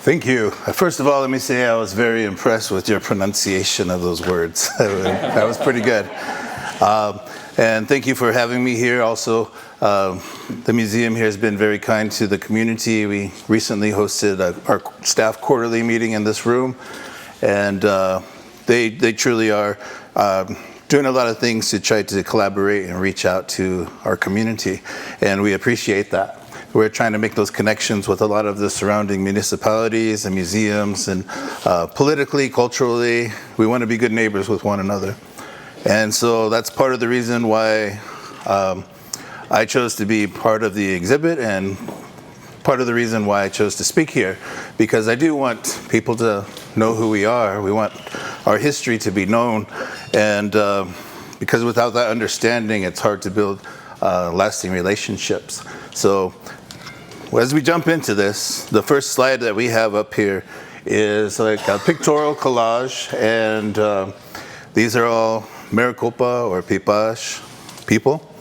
Thank you. First of all, let me say I was very impressed with your pronunciation of those words. That was pretty good. And thank you for having me here. Also, the museum here has been very kind to the community. We recently hosted our staff quarterly meeting in this room, and they truly are doing a lot of things to try to collaborate and reach out to our community, and we appreciate that. We're trying to make those connections with a lot of the surrounding municipalities and museums, and politically, culturally, we want to be good neighbors with one another. And so that's part of the reason why I chose to be part of the exhibit, and part of the reason why I chose to speak here, because I do want people to know who we are. We want our history to be known, and because without that understanding, it's hard to build lasting relationships. So as we jump into this, the first slide that we have up here is like a pictorial collage, and these are all Maricopa or Piipaash people.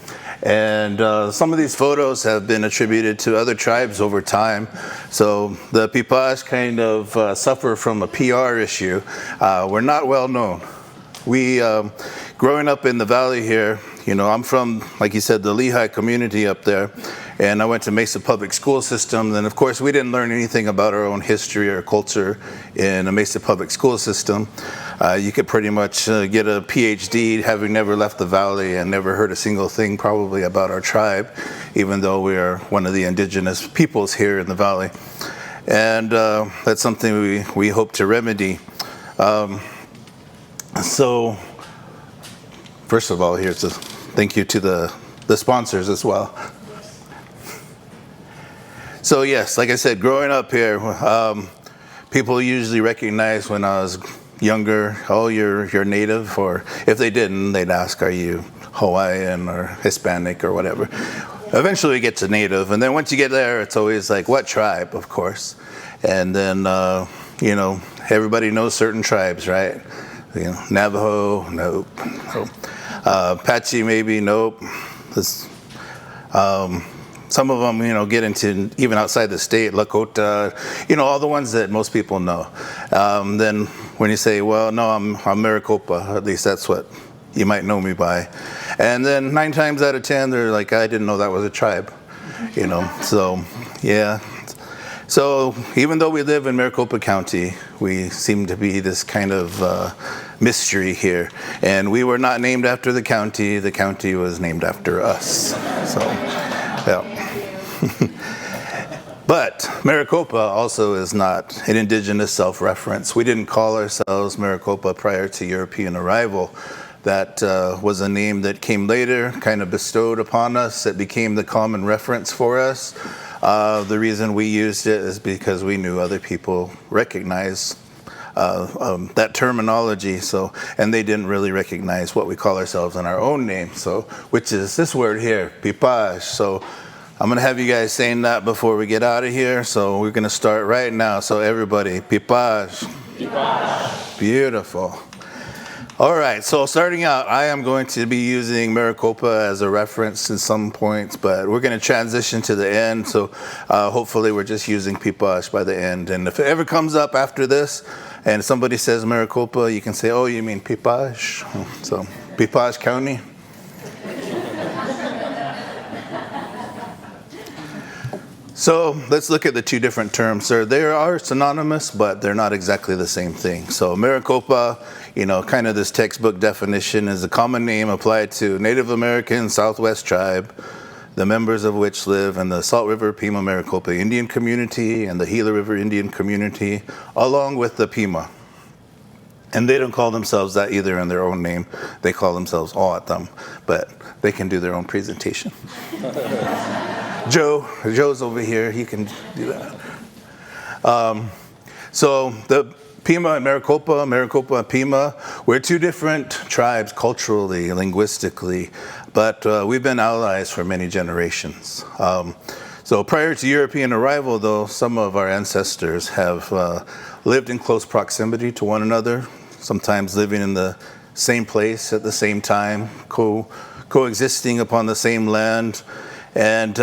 And some of these photos have been attributed to other tribes over time. So the Piipaash kind of suffer from a PR issue. We're not well known. We, growing up in the valley here, you know, I'm from, like you said, the Lehi community up there, and I went to Mesa Public School System, and of course we didn't learn anything about our own history or culture in a Mesa Public School System. You could pretty much get a PhD having never left the valley and never heard a single thing probably about our tribe, even though we are one of the indigenous peoples here in the valley. And that's something we hope to remedy. So first of all, here's a thank you to the sponsors as well. So yes, like I said, growing up here, people usually recognize when I was younger, oh, you're native, or if they didn't, they'd ask, are you Hawaiian or Hispanic or whatever. Eventually we get to native, and then once you get there, it's always like, what tribe, of course. And then, you know, everybody knows certain tribes, right? You know, Navajo, nope. Apache, maybe, nope. Some of them, you know, get into even outside the state, Lakota, you know, all the ones that most people know. Then when you say, well, no, I'm Maricopa, at least that's what you might know me by. And then 9 times out of 10, they're like, I didn't know that was a tribe, you know, so yeah. So even though we live in Maricopa County, we seem to be this kind of mystery here. And we were not named after the county was named after us. So, yeah. But Maricopa also is not an indigenous self-reference. We didn't call ourselves Maricopa prior to European arrival. That was a name that came later, kind of bestowed upon us. It became the common reference for us. The reason we used it is because we knew other people recognized that terminology, and they didn't really recognize what we call ourselves in our own name, which is this word here, Piipaash. So I'm going to have you guys saying that before we get out of here. So we're going to start right now. So everybody, Piipaash. Piipaash. Beautiful. All right, so starting out, I am going to be using Maricopa as a reference in some points, but we're going to transition to the end, so hopefully we're just using Piipaash by the end. And if it ever comes up after this and somebody says Maricopa, you can say, oh, you mean Piipaash? So Piipaash County. So let's look at the two different terms. They are synonymous, but they're not exactly the same thing. So Maricopa, you know, kind of this textbook definition, is a common name applied to Native American Southwest tribe, the members of which live in the Salt River Pima-Maricopa Indian community and the Gila River Indian community, along with the Pima. And they don't call themselves that either in their own name. They call themselves O'atam, but they can do their own presentation. Joe's over here, he can do that. So the Pima and Maricopa, Maricopa and Pima, we're two different tribes culturally, linguistically, but we've been allies for many generations. So prior to European arrival, though, some of our ancestors have lived in close proximity to one another, sometimes living in the same place at the same time, coexisting upon the same land. And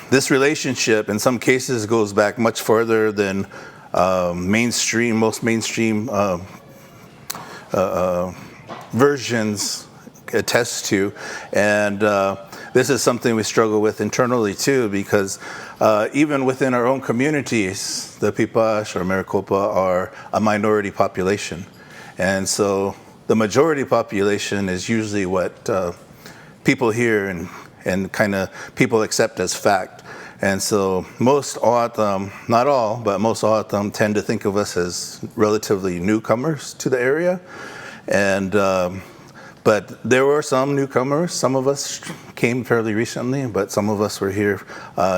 this relationship, in some cases, goes back much further than most mainstream versions attest to. And this is something we struggle with internally too, because even within our own communities, the Piipaash or Maricopa are a minority population. And so the majority population is usually what people hear and kind of people accept as fact. And so most O'atham, not all, but most O'atham tend to think of us as relatively newcomers to the area. And but there were some newcomers. Some of us came fairly recently, but some of us were here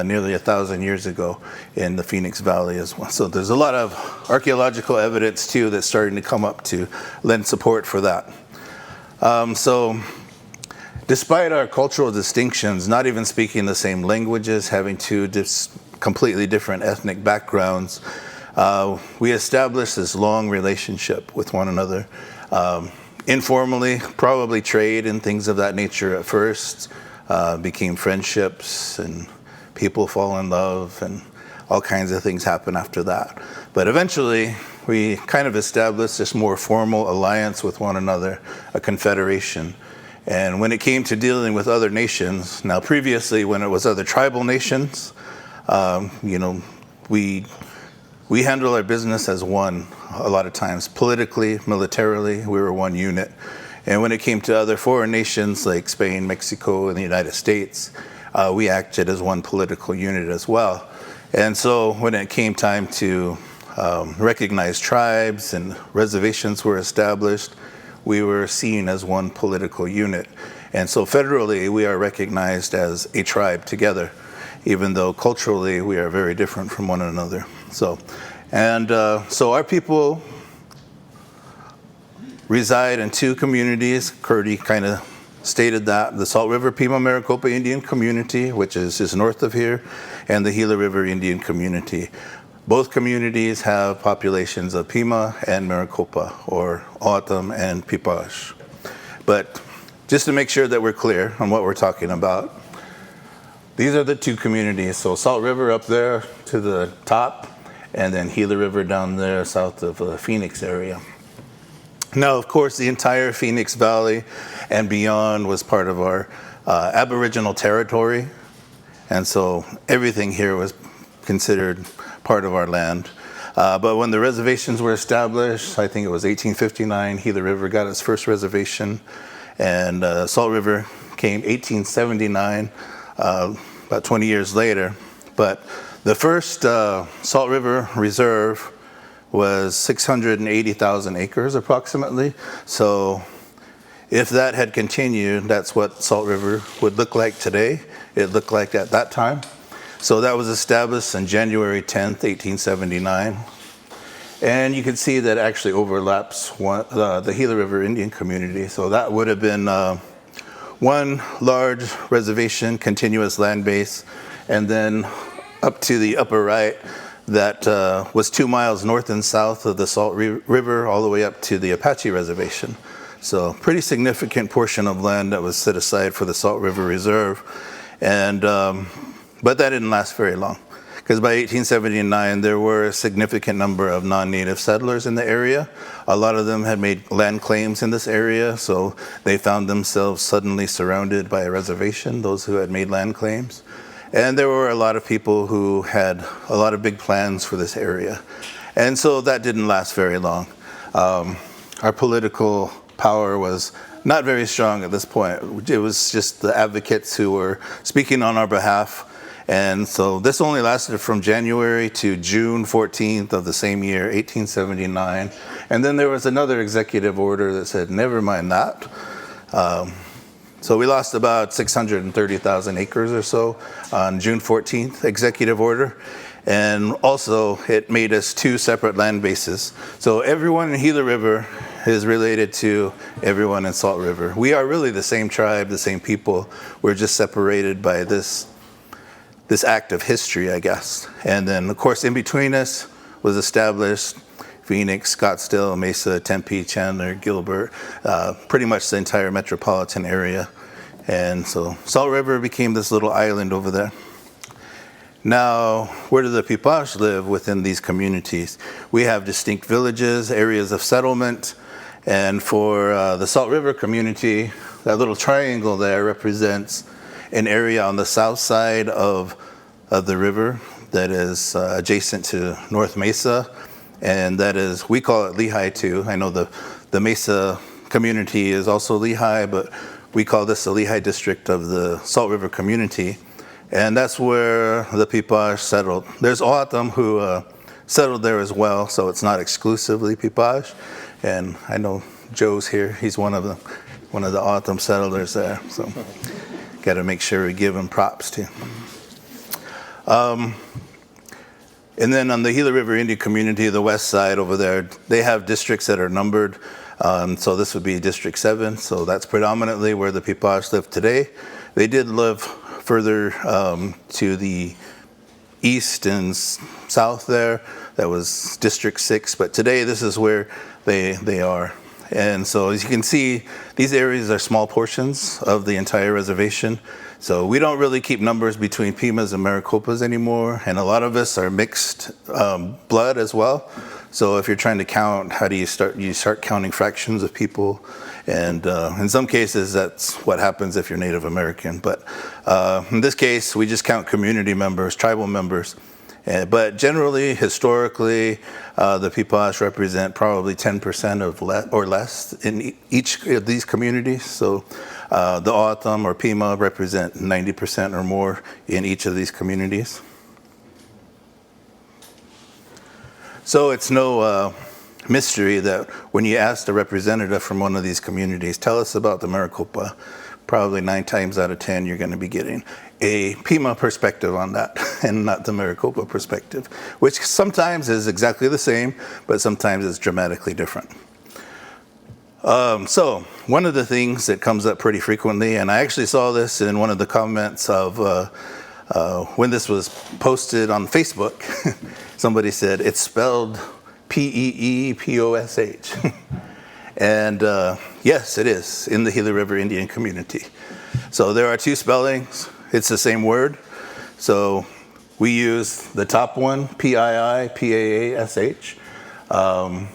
nearly 1,000 years ago in the Phoenix Valley as well. So there's a lot of archaeological evidence too that's starting to come up to lend support for that. So despite our cultural distinctions, not even speaking the same languages, having two completely different ethnic backgrounds, we established this long relationship with one another. Informally, probably trade and things of that nature at first, became friendships and people fall in love and all kinds of things happen after that. But eventually, we kind of established this more formal alliance with one another, a confederation. And when it came to dealing with other nations, now previously when it was other tribal nations, we handle our business as one a lot of times. Politically, militarily, we were one unit. And when it came to other foreign nations like Spain, Mexico, and the United States, we acted as one political unit as well. And so when it came time to recognize tribes and reservations were established, we were seen as one political unit. And so federally, we are recognized as a tribe together, even though culturally we are very different from one another. So our people reside in two communities. Curdy kind of stated that: the Salt River Pima-Maricopa Indian Community, which is just north of here, and the Gila River Indian Community. Both communities have populations of Pima and Maricopa, or O'atham and Piipaash. But just to make sure that we're clear on what we're talking about, these are the two communities. So Salt River up there to the top, and then Gila River down there south of the Phoenix area. Now, of course, the entire Phoenix Valley and beyond was part of our Aboriginal territory. And so everything here was considered part of our land. But when the reservations were established, I think it was 1859, Gila River got its first reservation, and Salt River came 1879, about 20 years later. But the first Salt River Reserve was 680,000 acres approximately. So if that had continued, that's what Salt River would look like today. It looked like at that time. So that was established on January 10th, 1879. And you can see that actually overlaps the Gila River Indian Community. So that would have been one large reservation, continuous land base, and then up to the upper right, that was 2 miles north and south of the Salt River, all the way up to the Apache Reservation. So pretty significant portion of land that was set aside for the Salt River Reserve. And but that didn't last very long, because by 1879, there were a significant number of non-native settlers in the area. A lot of them had made land claims in this area, so they found themselves suddenly surrounded by a reservation, those who had made land claims. And there were a lot of people who had a lot of big plans for this area. And so that didn't last very long. Our political power was not very strong at this point. It was just the advocates who were speaking on our behalf. And so this only lasted from January to June 14th of the same year, 1879. And then there was another executive order that said, never mind that. So we lost about 630,000 acres or so on June 14th executive order. And also it made us two separate land bases. So everyone in Gila River is related to everyone in Salt River. We are really the same tribe, the same people. We're just separated by this act of history, I guess. And then, of course, in between us was established Phoenix, Scottsdale, Mesa, Tempe, Chandler, Gilbert, pretty much the entire metropolitan area. And so Salt River became this little island over there. Now, where do the Piipaash live within these communities? We have distinct villages, areas of settlement, and for the Salt River community, that little triangle there represents an area on the south side of the river that is adjacent to North Mesa, and that is, we call it Lehi too. I know the Mesa community is also Lehi, but we call this the Lehi District of the Salt River community. And that's where the Piipaash settled. There's O'atam who settled there as well, so it's not exclusively Piipaash. And I know Joe's here. He's one of the O'atam settlers there. So got to make sure we give him props too. And then on the Gila River Indian community, the west side over there, they have districts that are numbered. So this would be District 7. So that's predominantly where the Piipaash live today. They did live further to the east and south there. That was District 6, but today this is where they are. And so as you can see, these areas are small portions of the entire reservation. So we don't really keep numbers between Pimas and Maricopas anymore, and a lot of us are mixed blood as well. So if you're trying to count, how do you start? You start counting fractions of people. And in some cases, that's what happens if you're Native American. But in this case, we just count community members, tribal members. But generally, historically, the Piipaash represent probably 10% or less in each of these communities. So the O'atam or Pima represent 90% or more in each of these communities. So it's no mystery that when you ask a representative from one of these communities, tell us about the Maricopa, probably 9 times out of 10 you're going to be getting a Pima perspective on that and not the Maricopa perspective, which sometimes is exactly the same, but sometimes it's dramatically different. So one of the things that comes up pretty frequently, and I actually saw this in one of the comments of when this was posted on Facebook, somebody said it's spelled P-E-E-P-O-S-H. And yes, it is in the Gila River Indian community. So there are 2 spellings. It's the same word. So we use the top one, P-I-I-P-A-A-S-H. I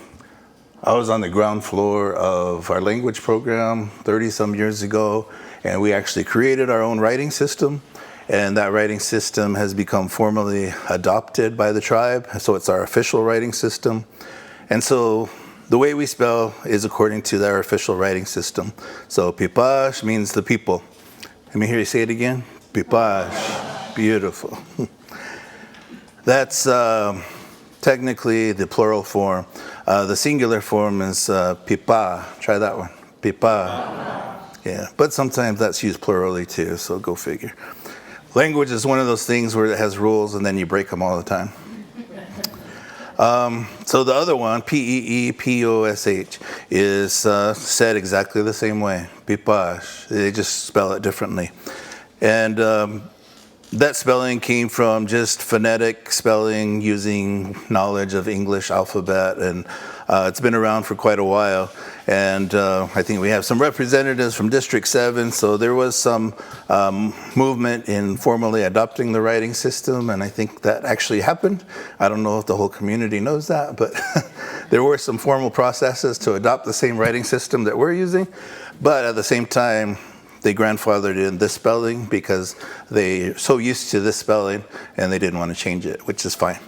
was on the ground floor of our language program 30-some years ago, and we actually created our own writing system. And that writing system has become formally adopted by the tribe. So it's our official writing system. And so the way we spell is according to their official writing system. So Piipaash means the people. Let me hear you say it again. Piipaash. Beautiful. That's technically the plural form. The singular form is Piipaa. Try that one. Piipaa. Yeah, but sometimes that's used plurally too, so go figure. Language is one of those things where it has rules and then you break them all the time. So the other one, P-E-E-P-O-S-H, is said exactly the same way, Piipaash. They just spell it differently. And that spelling came from just phonetic spelling using knowledge of English alphabet, and it's been around for quite a while. And I think we have some representatives from District 7, so there was some movement in formally adopting the writing system, and I think that actually happened. I don't know if the whole community knows that, but there were some formal processes to adopt the same writing system that we're using, but at the same time, they grandfathered in this spelling because they're so used to this spelling and they didn't want to change it, which is fine,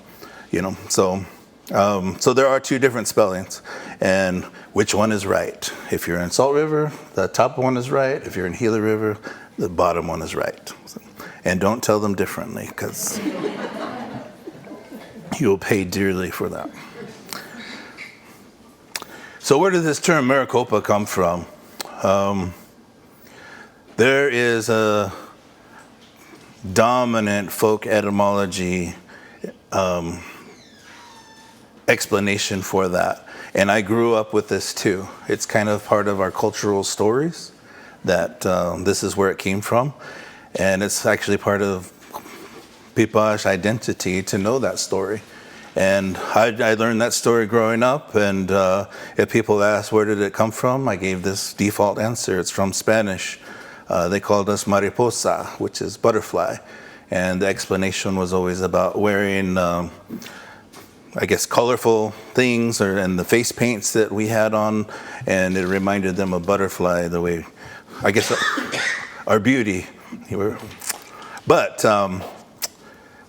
you know. So there are 2 different spellings, and which one is right? If you're in Salt River, the top one is right. If you're in Gila River, the bottom one is right. So, and don't tell them differently, because you'll pay dearly for that. So where does this term Maricopa come from? There is a dominant folk etymology explanation for that. And I grew up with this too. It's kind of part of our cultural stories that this is where it came from. And it's actually part of Piipaash identity to know that story. And I learned that story growing up, and if people ask where did it come from, I gave this default answer. It's from Spanish. They called us mariposa, which is butterfly. And the explanation was always about wearing, I guess, colorful things and the face paints that we had on, and it reminded them of butterfly, the way, I guess, our beauty. But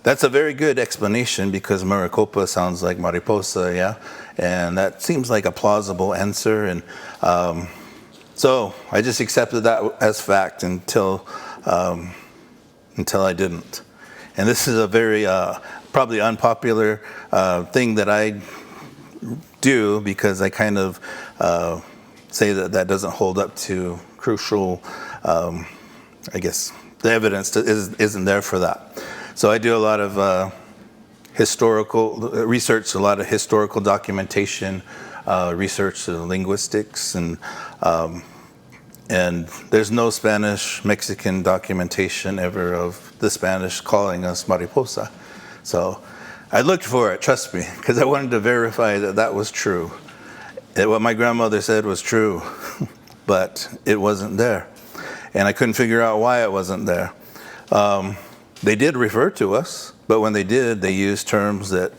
that's a very good explanation because Maricopa sounds like mariposa, yeah? And that seems like a plausible answer. And so I just accepted that as fact until I didn't. And this is a very probably unpopular thing that I do because I kind of say that doesn't hold up to crucial, I guess, the evidence isn't there for that. So I do a lot of historical research, a lot of historical documentation, research linguistics, and there's no Spanish Mexican documentation ever of the Spanish calling us mariposa. So I looked for it, trust me, because I wanted to verify that was true. That what my grandmother said was true, but it wasn't there. And I couldn't figure out why it wasn't there. They did refer to us, but when they did, they used terms that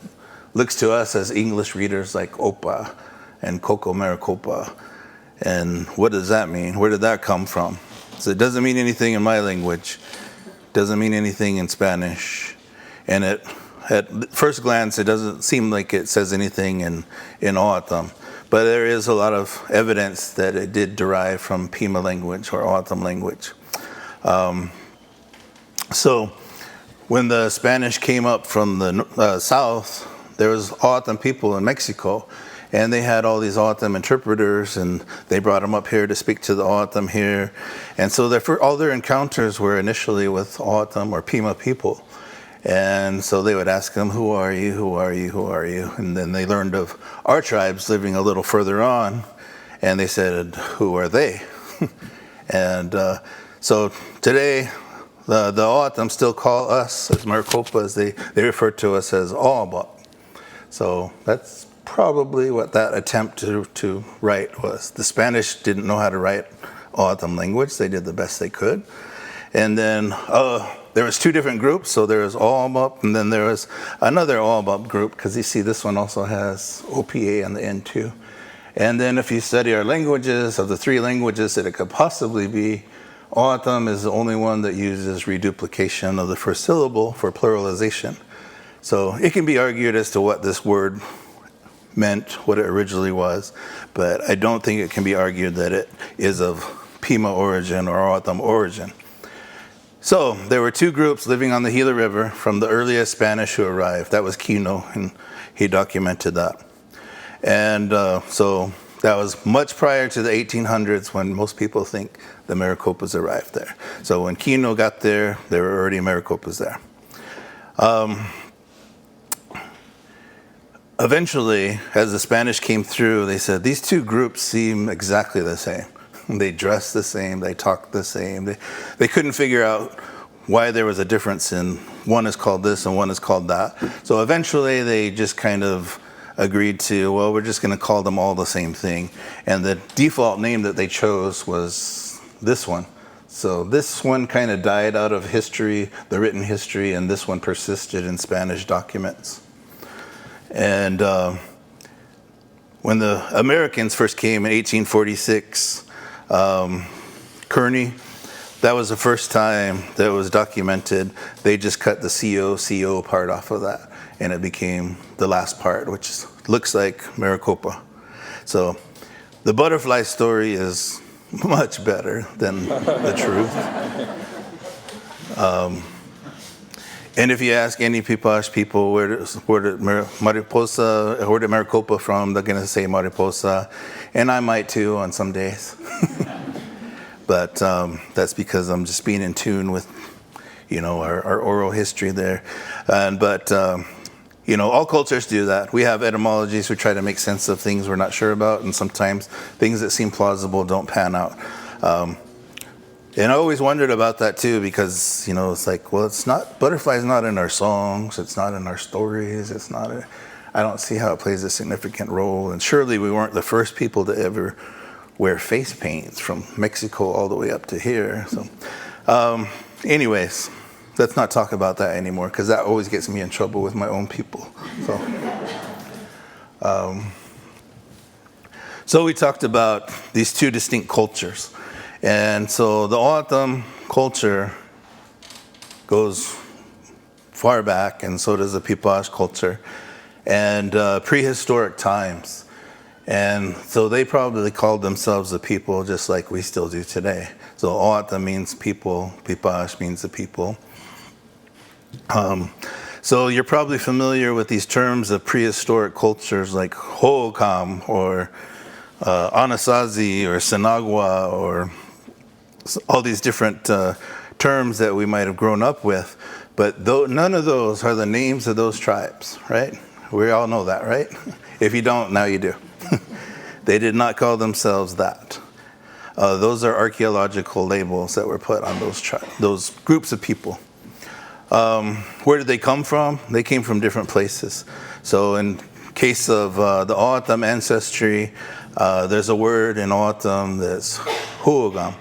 looks to us as English readers like opa and coco Maricopa. And what does that mean? Where did that come from? So it doesn't mean anything in my language. Doesn't mean anything in Spanish. And at first glance, it doesn't seem like it says anything in O'odham. But there is a lot of evidence that it did derive from Pima language or O'odham language. So when the Spanish came up from the south, there was O'odham people in Mexico, and they had all these O'odham interpreters, and they brought them up here to speak to the O'odham here. And so all their encounters were initially with O'odham or Pima people. And so they would ask them, who are you, who are you, who are you? And then they learned of our tribes living a little further on, and they said, who are they? And so today, the O'odham still call us as Maricopas. They refer to us as O'obot. So that's probably what that attempt to write was. The Spanish didn't know how to write O'odham language. They did the best they could. And then there was two different groups. So there was O'obot, and then there was another O'obot group, because you see this one also has OPA on the end too. And then if you study our languages, of the three languages that it could possibly be, O'odham is the only one that uses reduplication of the first syllable for pluralization. So it can be argued as to what this word meant, what it originally was, but I don't think it can be argued that it is of Pima origin or O'odham origin. So there were two groups living on the Gila River from the earliest Spanish who arrived. That was Kino, and he documented that. And so that was much prior to the 1800s, when most people think the Maricopas arrived there. So when Kino got there were already Maricopas there. Eventually, as the Spanish came through, they said, these two groups seem exactly the same. They dress the same, they talk the same. They couldn't figure out why there was a difference in one is called this and one is called that. So eventually they just kind of agreed to, well, we're just going to call them all the same thing. And the default name that they chose was this one. So this one kind of died out of history, the written history, and this one persisted in Spanish documents. And when the Americans first came in 1846, Kearney, that was the first time that it was documented. They just cut the CO part off of that, and it became the last part, which looks like Maricopa. So the butterfly story is much better than the truth. And if you ask any Piipaash people where did Maricopa from, they're going to say Mariposa, and I might too on some days. But that's because I'm just being in tune with, our oral history there. But all cultures do that. We have etymologies. We try to make sense of things we're not sure about, and sometimes things that seem plausible don't pan out. And I always wondered about that too, because it's like, well, butterfly's not in our songs, it's not in our stories, I don't see how it plays a significant role. And surely we weren't the first people to ever wear face paints from Mexico all the way up to here. So, anyways, let's not talk about that anymore, because that always gets me in trouble with my own people. So we talked about these two distinct cultures. And so the O'atam culture goes far back, and so does the Piipaash culture, and prehistoric times. And so they probably called themselves the people just like we still do today. So O'atam means people, Piipaash means the people. So you're probably familiar with these terms of prehistoric cultures like Huhugam or Anasazi or Sinagua, or all these different terms that we might have grown up with. But none of those are the names of those tribes, right? We all know that, right? If you don't, now you do. They did not call themselves that. Those are archaeological labels that were put on those groups of people. Where did they come from? They came from different places. So in case of the O'atam ancestry, there's a word in O'atam that's Huhugam.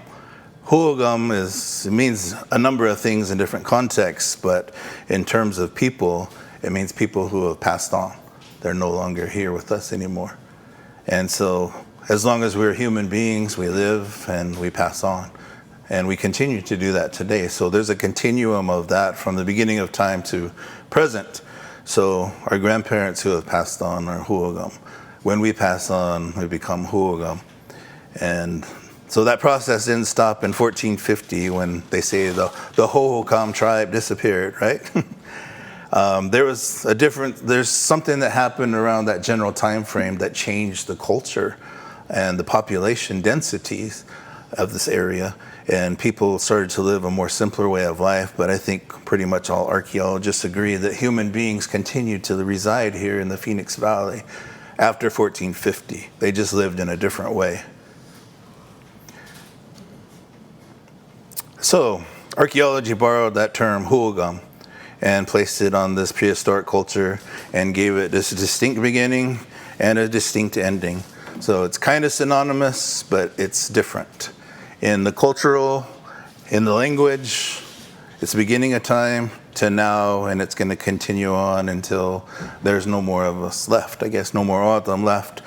Huhugam means a number of things in different contexts, but in terms of people, it means people who have passed on. They're no longer here with us anymore. And so as long as we're human beings, we live and we pass on. And we continue to do that today. So there's a continuum of that from the beginning of time to present. So our grandparents who have passed on are Huhugam. When we pass on, we become Huhugam. And so that process didn't stop in 1450 when they say the Huhugam tribe disappeared, right? There's something that happened around that general time frame that changed the culture and the population densities of this area, and people started to live a more simpler way of life. But I think pretty much all archaeologists agree that human beings continued to reside here in the Phoenix Valley after 1450. They just lived in a different way. So archaeology borrowed that term Huhugam and placed it on this prehistoric culture and gave it this distinct beginning and a distinct ending. So it's kind of synonymous, but it's different. In the cultural, in the language, it's the beginning of time to now, and it's going to continue on until there's no more of us left. I guess no more O'atam left.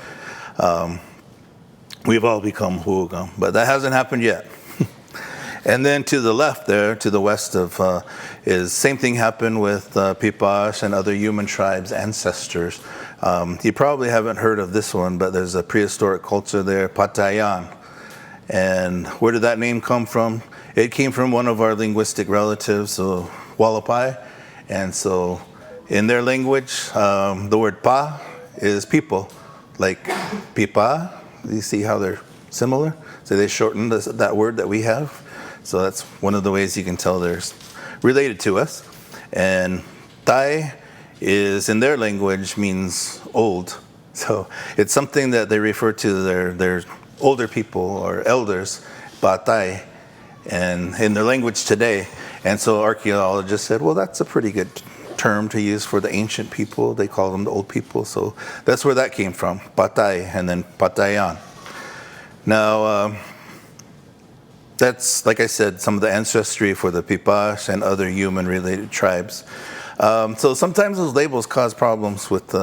We've all become Huhugam, but that hasn't happened yet. And then to the left there, to the west of, is same thing happened with Piipaash and other human tribes' ancestors. You probably haven't heard of this one, but there's a prehistoric culture there, Patayan. And where did that name come from? It came from one of our linguistic relatives, so Walapai. And so in their language, the word pa is people, like pipa. You see how they're similar? So they shortened that word that we have. So that's one of the ways you can tell they're related to us. And tai is, in their language, means old. So it's something that they refer to their older people or elders, batai, and in their language today. And so archaeologists said, well, that's a pretty good term to use for the ancient people. They call them the old people. So that's where that came from, batai, and then patayan. Now, that's, like I said, some of the ancestry for the Piipaash and other human-related tribes. So sometimes those labels cause problems with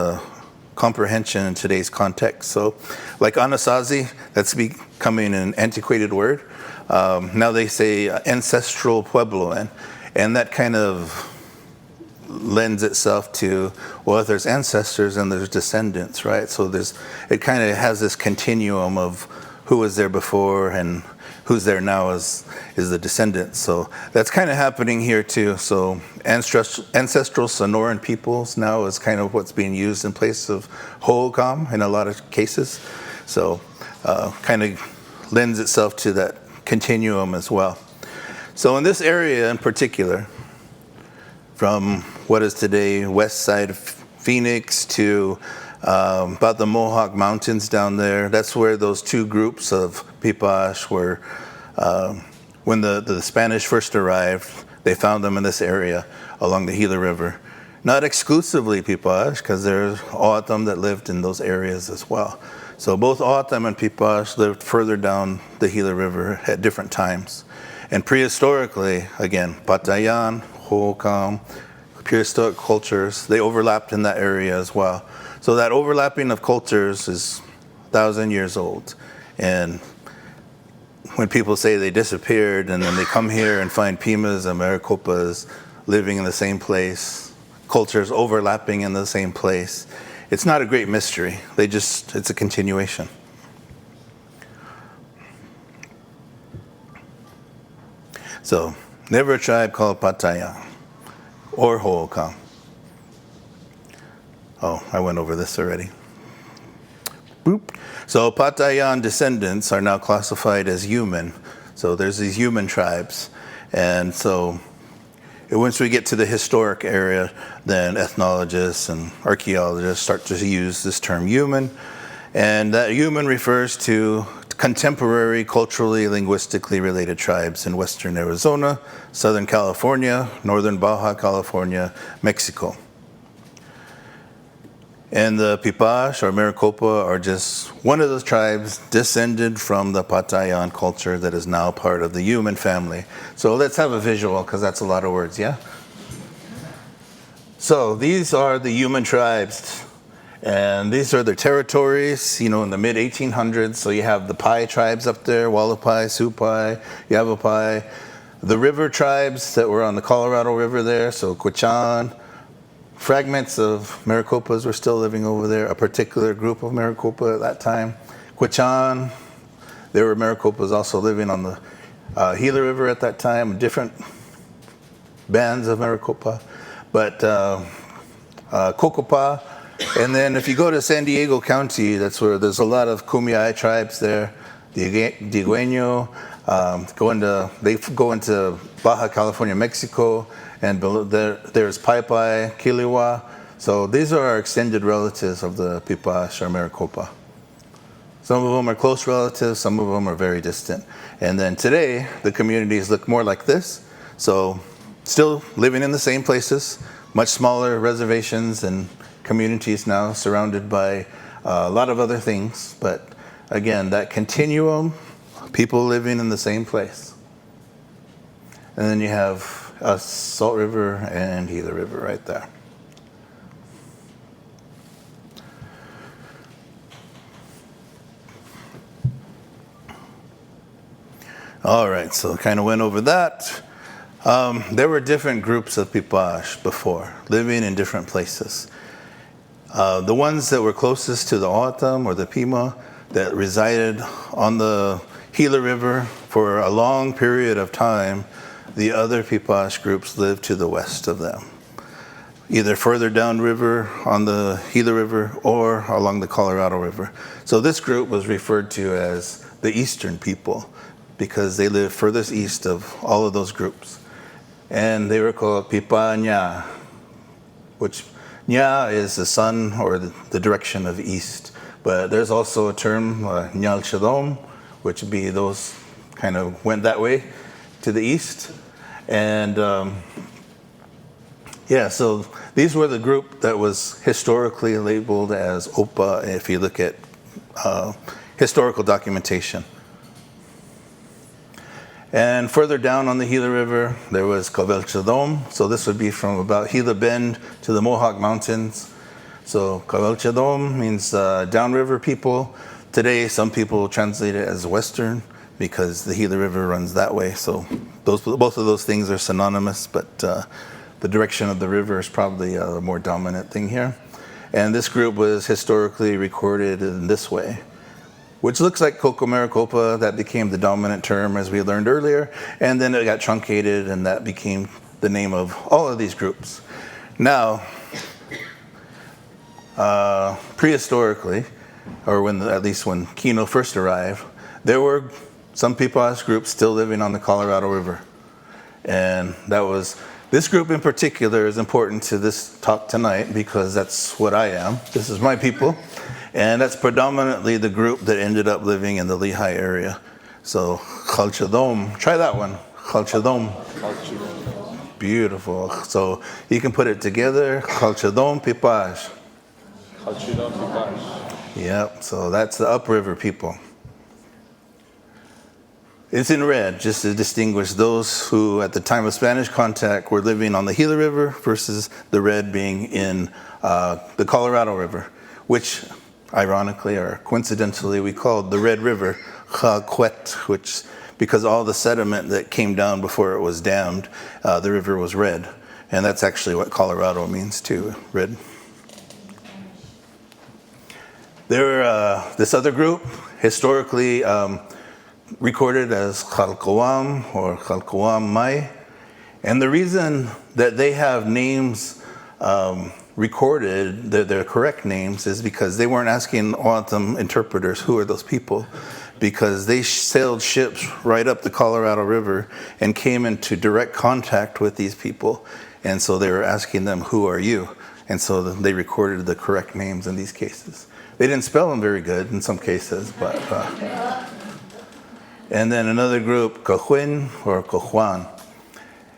comprehension in today's context. So like Anasazi, that's becoming an antiquated word. Now they say ancestral Puebloan, and that kind of lends itself to, well, if there's ancestors and there's descendants, right? So it kind of has this continuum of who was there before and who's there now is the descendants. So that's kind of happening here too. So ancestral Sonoran peoples now is kind of what's being used in place of Huhugam in a lot of cases. So kind of lends itself to that continuum as well. So in this area in particular, from what is today west side of Phoenix to about the Mohawk Mountains down there, that's where those two groups of Piipaash were. When the Spanish first arrived, they found them in this area along the Gila River. Not exclusively Piipaash, because there's O'atam that lived in those areas as well. So both O'atam and Piipaash lived further down the Gila River at different times. And prehistorically, again, Patayan, Huhugam, prehistoric cultures, they overlapped in that area as well. So that overlapping of cultures is 1,000 years old. And when people say they disappeared and then they come here and find Pimas and Maricopas living in the same place, cultures overlapping in the same place, it's not a great mystery. It's a continuation. So, never a tribe called Patayan or Huhugam. Oh, I went over this already. Boop. So Patayan descendants are now classified as human. So there's these human tribes. And so once we get to the historic area, then ethnologists and archaeologists start to use this term human. And that human refers to contemporary, culturally, linguistically related tribes in western Arizona, southern California, northern Baja California, Mexico. And the Piipaash or Maricopa are just one of those tribes descended from the Patayan culture that is now part of the human family. So let's have a visual, because that's a lot of words, yeah? So these are the human tribes. And these are their territories, in the mid-1800s. So you have the Pai tribes up there, Wallapai, Supai, Yavapai. The river tribes that were on the Colorado River there, so Quechan. Fragments of Maricopas were still living over there, a particular group of Maricopa at that time. Quechan, there were Maricopas also living on the Gila River at that time, different bands of Maricopa. But Cocopa. And then if you go to San Diego County, that's where there's a lot of Kumeyaay tribes there, Diegueño, they go into Baja California, Mexico, and below there's Paipai, Kiliwa. So these are our extended relatives of the Piipaash or Maricopa. Some of them are close relatives, some of them are very distant. And then today, the communities look more like this. So still living in the same places, much smaller reservations and communities now surrounded by a lot of other things. But again, that continuum, people living in the same place. And then you have Salt River and Gila River right there. All right, so kind of went over that. There were different groups of Piipaash before, living in different places. The ones that were closest to the O'atam or the Pima that resided on the Gila River for a long period of time, the other Piipaash groups lived to the west of them, either further downriver on the Gila River or along the Colorado River. So this group was referred to as the Eastern people because they lived furthest east of all of those groups. And they were called Piipaa-Nya, which Nya is the sun or the direction of east. But there's also a term, Xalychidom, which would be those kind of went that way to the east. And so these were the group that was historically labeled as Opa if you look at historical documentation. And further down on the Gila River, there was Xalychidom. So this would be from about Gila Bend to the Mohawk Mountains. So Xalychidom means downriver people. Today, some people translate it as Western because the Gila River runs that way. So both of those things are synonymous, but the direction of the river is probably a more dominant thing here. And this group was historically recorded in this way, which looks like Maricopa. That became the dominant term as we learned earlier, and then it got truncated and that became the name of all of these groups. Now, prehistorically, or at least when Kino first arrived, there were some Piipaash groups still living on the Colorado River. And this group in particular is important to this talk tonight because that's what I am. This is my people. And that's predominantly the group that ended up living in the Lehi area. So, Xalychidom, try that one, Xalychidom. Beautiful. So you can put it together, Xalychidom Piipaash. Xalychidom Piipaash. Yep, so that's the upriver people. It's in red, just to distinguish those who, at the time of Spanish contact, were living on the Gila River versus the red being in the Colorado River, which, ironically or coincidentally, we called the Red River Xaquet, which, because all the sediment that came down before it was dammed, the river was red. And that's actually what Colorado means too, red. This other group, historically recorded as Xalcoam or Xalcoam Mai. And the reason that they have names recorded, their correct names, is because they weren't asking O'odham interpreters, who are those people? Because they sailed ships right up the Colorado River and came into direct contact with these people. And so they were asking them, who are you? And so they recorded the correct names in these cases. They didn't spell them very good in some cases, but... and then another group, Cojuin or Cojuan.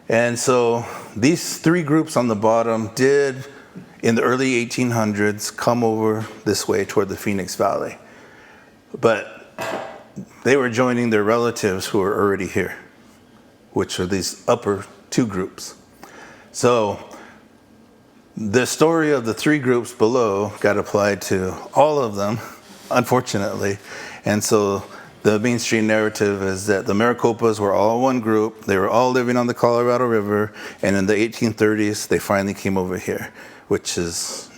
And so these three groups on the bottom did, in the early 1800s, come over this way toward the Phoenix Valley. But they were joining their relatives who were already here, which are these upper two groups. So the story of the three groups below got applied to all of them, unfortunately. And so the mainstream narrative is that the Maricopas were all one group. They were all living on the Colorado River. And in the 1830s, they finally came over here, which is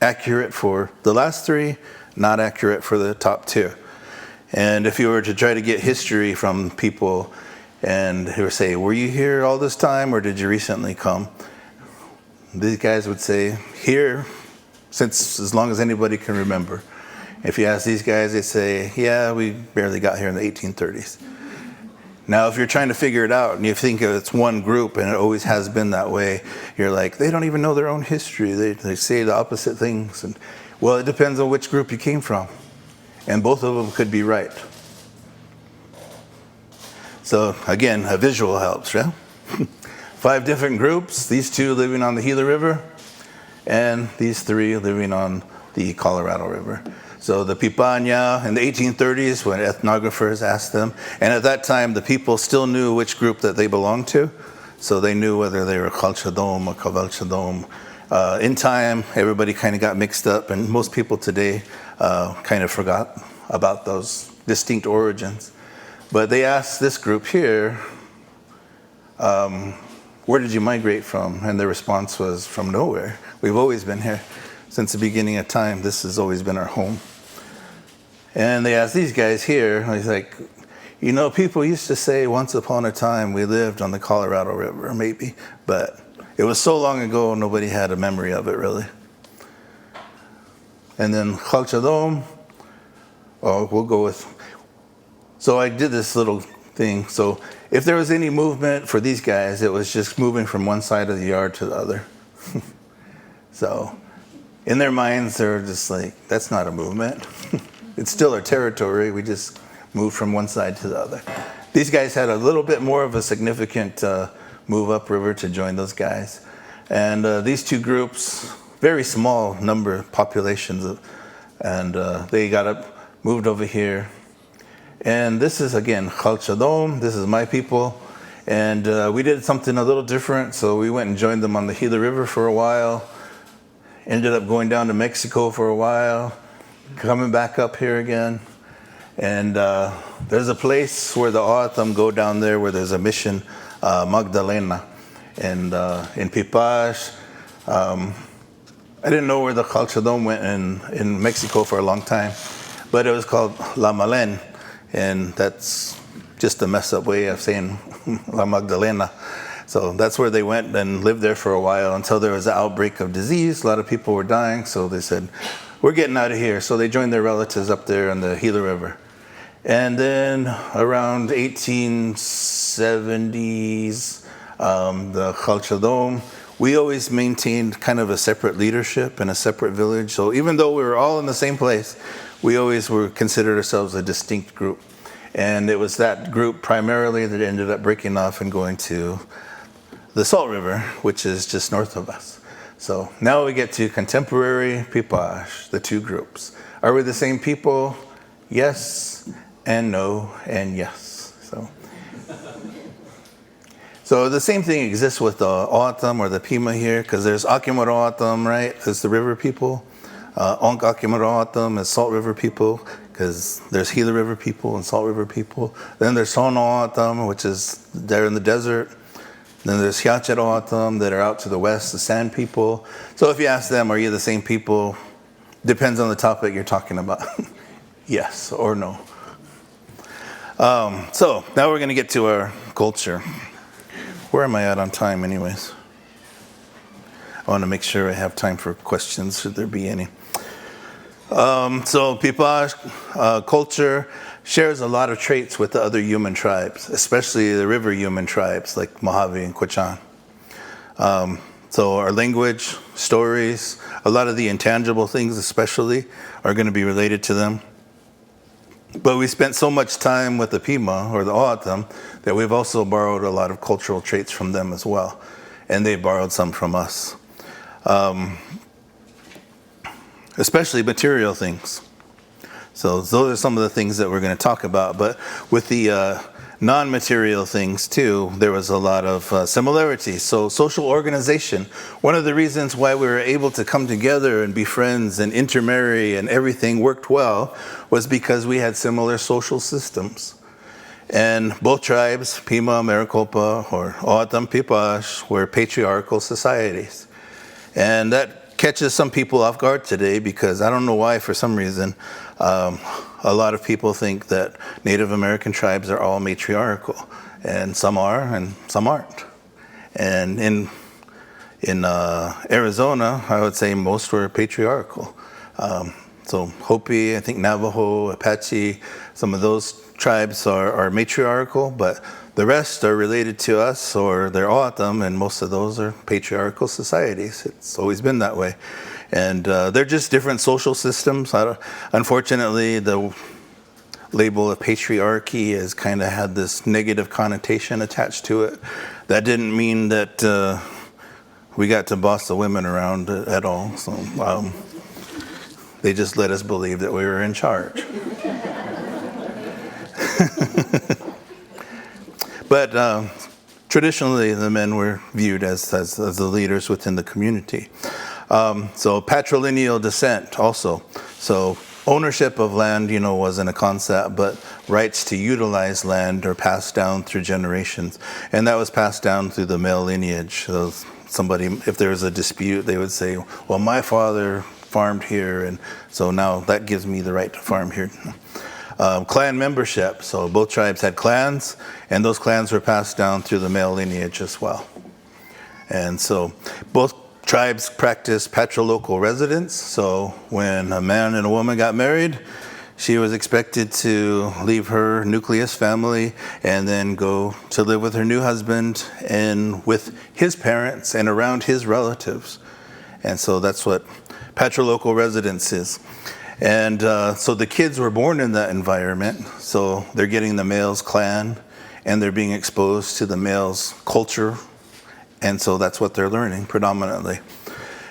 accurate for the last three, not accurate for the top two. And if you were to try to get history from people and who would say, were you here all this time or did you recently come? These guys would say, here, since as long as anybody can remember. If you ask these guys, they say, yeah, we barely got here in the 1830s. Now, if you're trying to figure it out and you think it's one group and it always has been that way, you're like, they don't even know their own history. They say the opposite things. And well, it depends on which group you came from. And both of them could be right. So again, a visual helps, yeah? 5 different groups, these 2 living on the Gila River, and these 3 living on the Colorado River. So the Piipaash in the 1830s, when ethnographers asked them, and at that time the people still knew which group that they belonged to, so they knew whether they were Xalychidom or Xalychidom. In time, everybody kind of got mixed up, and most people today kind of forgot about those distinct origins. But they asked this group here, where did you migrate from? And the response was, from nowhere. We've always been here. Since the beginning of time, this has always been our home. And they asked these guys here, he's like, you know, people used to say once upon a time we lived on the Colorado River, maybe, but it was so long ago, nobody had a memory of it, really. And then Xalychidom, we'll go with, so I did this little thing. So if there was any movement for these guys, it was just moving from one side of the yard to the other. So in their minds, they're just like, that's not a movement. It's still our territory. We just moved from one side to the other. These guys had a little bit more of a significant move upriver to join those guys. And these 2 groups, very small number populations, and they got up, moved over here. And this is, again, Xalychidom. This is my people. And we did something a little different. So we went and joined them on the Gila River for a while. Ended up going down to Mexico for a while. Coming back up here again. And there's a place where the O'odham go down there where there's a mission, Magdalena. And in Piipaash, I didn't know where the Xalychidom went in Mexico for a long time. But it was called La Malen. And that's just a messed up way of saying La Magdalena. So that's where they went and lived there for a while until there was an outbreak of disease. A lot of people were dying, so they said, we're getting out of here. So they joined their relatives up there on the Gila River. And then around 1870s, the Xalychidom, we always maintained kind of a separate leadership and a separate village. So even though we were all in the same place, we always were considered ourselves a distinct group. And it was that group primarily that ended up breaking off and going to the Salt River, which is just north of us. So now we get to contemporary Piipaash, the 2 groups. Are we the same people? Yes, and no, and yes. So the same thing exists with the O'atam or the Pima here, because there's Akimaro O'atam, right? There's the river people. Onk Akimaro O'atam is Salt River people, because there's Gila River people and Salt River people. Then there's Sono O'atam, which is there in the desert. Then there's Xalychidom Piipaash that are out to the west, the sand people. So if you ask them, are you the same people? Depends on the topic you're talking about. Yes or no. So now we're going to get to our culture. Where am I at on time anyways? I want to make sure I have time for questions, should there be any. So Piipaash culture shares a lot of traits with the other human tribes, especially the river human tribes like Mojave and Quechan. So our language, stories, a lot of the intangible things especially are going to be related to them. But we spent so much time with the Pima or the O'atam that we've also borrowed a lot of cultural traits from them as well. And they borrowed some from us. Especially material things. So those are some of the things that we're going to talk about. But with the non-material things too, there was a lot of similarities. So social organization, one of the reasons why we were able to come together and be friends and intermarry and everything worked well was because we had similar social systems. And both tribes, Pima-Maricopa or O'atam Piipaash, were patriarchal societies. And that catches some people off guard today because I don't know why, for some reason, a lot of people think that Native American tribes are all matriarchal, and some are and some aren't. And in Arizona, I would say most were patriarchal. So Hopi, I think Navajo, Apache, some of those tribes are matriarchal, but the rest are related to us, or they're O'atam, and most of those are patriarchal societies. It's always been that way. And they're just different social systems. Unfortunately, the label of patriarchy has kind of had this negative connotation attached to it. That didn't mean that we got to boss the women around at all. So they just let us believe that we were in charge. But traditionally, the men were viewed as the leaders within the community. So patrilineal descent also. So ownership of land, wasn't a concept, but rights to utilize land are passed down through generations. And that was passed down through the male lineage. So somebody, if there was a dispute, they would say, well, my father farmed here, and so now that gives me the right to farm here. Clan membership, so both tribes had clans, and those clans were passed down through the male lineage as well. And so both tribes practiced patrilocal residence, so when a man and a woman got married, she was expected to leave her nucleus family and then go to live with her new husband and with his parents and around his relatives. And so that's what patrilocal residence is. And so the kids were born in that environment, so they're getting the male's clan, and they're being exposed to the male's culture, and so that's what they're learning predominantly.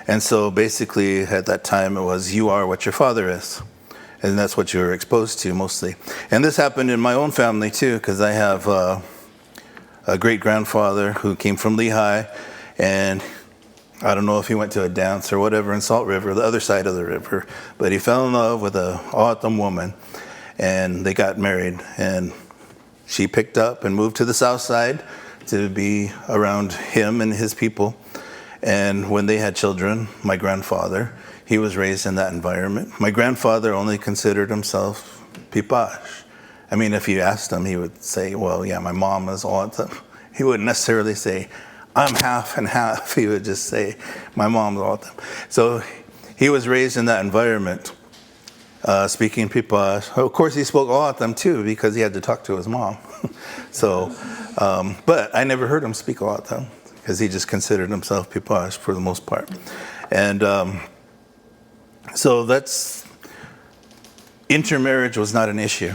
And so basically at that time it was, you are what your father is, and that's what you were exposed to mostly. And this happened in my own family too, because I have a great-grandfather who came from Lehi, and I don't know if he went to a dance or whatever in Salt River, the other side of the river, but he fell in love with a O'atam woman, and they got married, and she picked up and moved to the south side to be around him and his people. And when they had children, my grandfather, he was raised in that environment. My grandfather only considered himself Piipaash. I mean, if you asked him, he would say, well, yeah, my mom is O'atam. He wouldn't necessarily say, I'm half and half. He would just say, my mom's O'atam. So he was raised in that environment, speaking Piipaash. Of course, he spoke O'atam too, because he had to talk to his mom. So, but I never heard him speak O'atam, because he just considered himself Piipaash for the most part. And so intermarriage was not an issue.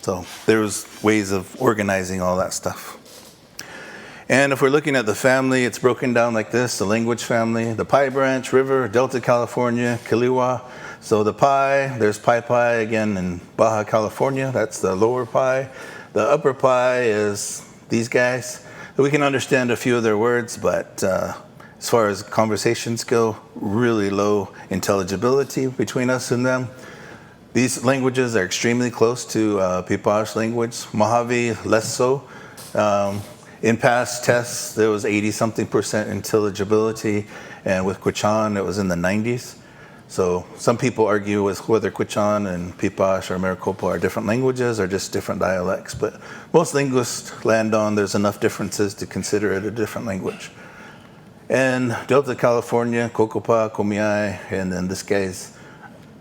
So there was ways of organizing all that stuff. And if we're looking at the family, it's broken down like this: the language family, the Pi Branch River, Delta, California, Kiliwa. So the Pi, there's Pi again in Baja California, that's the lower Pi. The upper pie is these guys. We can understand a few of their words, but as far as conversations go, really low intelligibility between us and them. These languages are extremely close to Piipaash language. Mojave, less so. In past tests, there was 80-something% intelligibility, and with Quechan, it was in the 90s. So some people argue with whether Quechan and Piipaash or Maricopa are different languages or just different dialects, but most linguists land on there's enough differences to consider it a different language. And Delta California, Cocopa, Komiai, and then this guy's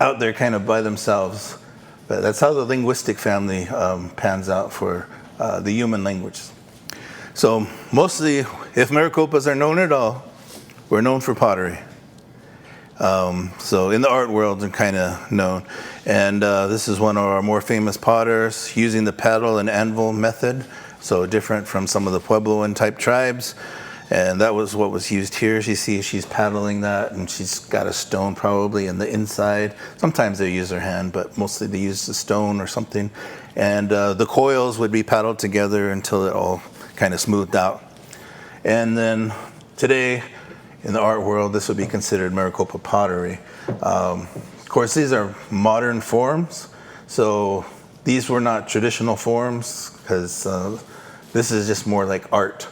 out there kind of by themselves. But that's how the linguistic family pans out for the human languages. So mostly, if Maricopas are known at all, we're known for pottery. So in the art world, they're kind of known. And this is one of our more famous potters using the paddle and anvil method, so different from some of the Puebloan type tribes. And that was what was used here. You see she's paddling that, and she's got a stone probably in the inside. Sometimes they use their hand, but mostly they use the stone or something. And the coils would be paddled together until it all kind of smoothed out. And then today, in the art world, this would be considered Maricopa pottery. Of course, these are modern forms, so these were not traditional forms because this is just more like art.